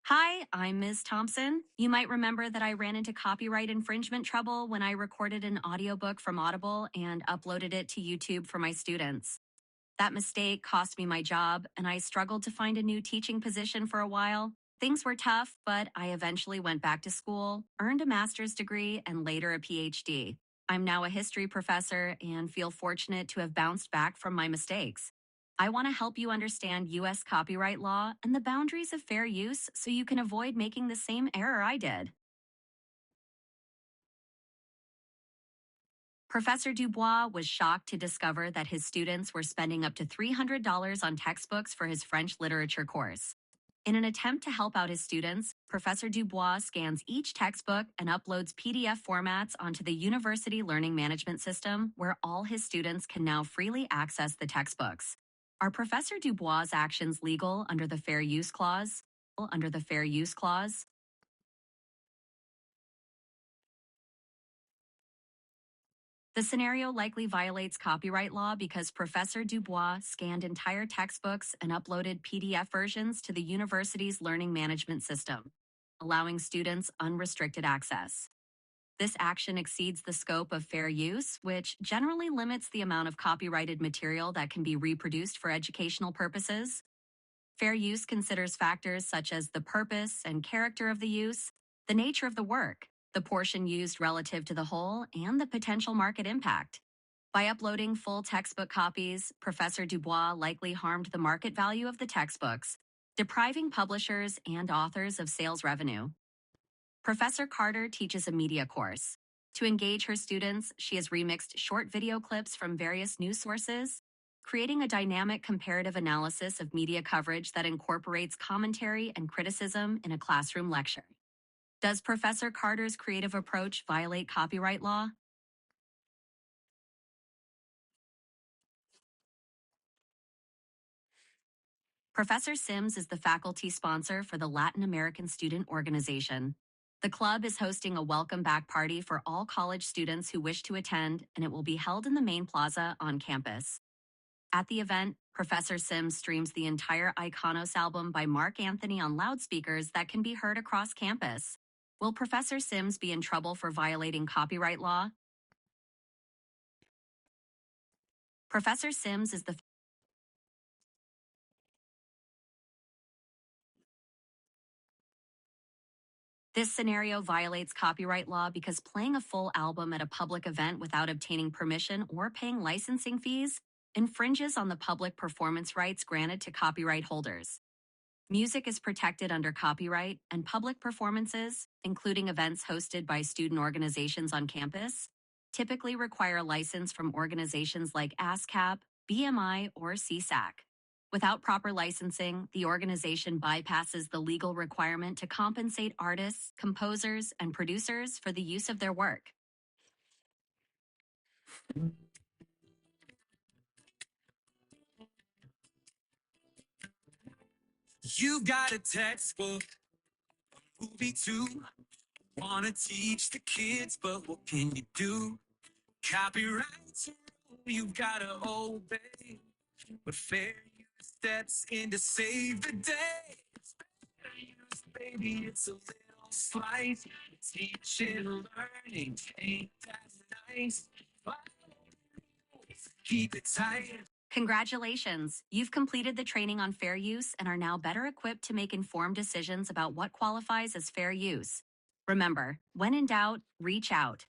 Hi, I'm Ms. Thompson. You might remember that I ran into copyright infringement trouble when I recorded an audiobook from Audible and uploaded it to YouTube for my students. That mistake cost me my job, and I struggled to find a new teaching position for a while. Things were tough, but I eventually went back to school, earned a master's degree, and later a PhD. I'm now a history professor and feel fortunate to have bounced back from my mistakes. I want to help you understand U.S. copyright law and the boundaries of fair use so you can avoid making the same error I did. Professor Dubois was shocked to discover that his students were spending up to $300 on textbooks for his French literature course. In an attempt to help out his students, Professor Dubois scans each textbook and uploads PDF formats onto the University Learning Management System, where all his students can now freely access the textbooks. Are Professor Dubois' actions legal under the Fair Use Clause? Under the Fair Use Clause, the scenario likely violates copyright law because Professor Dubois scanned entire textbooks and uploaded PDF versions to the university's learning management system, allowing students unrestricted access. This action exceeds the scope of fair use, which generally limits the amount of copyrighted material that can be reproduced for educational purposes. Fair use considers factors such as the purpose and character of the use, the nature of the work, the portion used relative to the whole, and the potential market impact. By uploading full textbook copies, Professor Dubois likely harmed the market value of the textbooks, depriving publishers and authors of sales revenue. Professor Carter teaches a media course. To engage her students, she has remixed short video clips from various news sources, creating a dynamic comparative analysis of media coverage that incorporates commentary and criticism in a classroom lecture. Does Professor Carter's creative approach violate copyright law? Professor Sims is the faculty sponsor for the Latin American Student Organization. The club is hosting a welcome back party for all college students who wish to attend, and it will be held in the main plaza on campus. At the event, Professor Sims streams the entire Iconos album by Mark Anthony on loudspeakers that can be heard across campus. Will Professor Sims be in trouble for violating copyright law? Professor Sims is the This scenario violates copyright law because playing a full album at a public event without obtaining permission or paying licensing fees infringes on the public performance rights granted to copyright holders. Music is protected under copyright, and public performances, including events hosted by student organizations on campus, typically require a license from organizations like ASCAP, BMI, or CSAC. Without proper licensing, the organization bypasses the legal requirement to compensate artists, composers, and producers for the use of their work. You've got a textbook, movie too. Wanna teach the kids, but what can you do? Copyrights a rule you've gotta obey. But fair use steps in to save the day. Fair use, baby, it's a little slice. Teaching, learning, ain't that nice? Keep it tight. Congratulations! You've completed the training on fair use and are now better equipped to make informed decisions about what qualifies as fair use. Remember, when in doubt, reach out.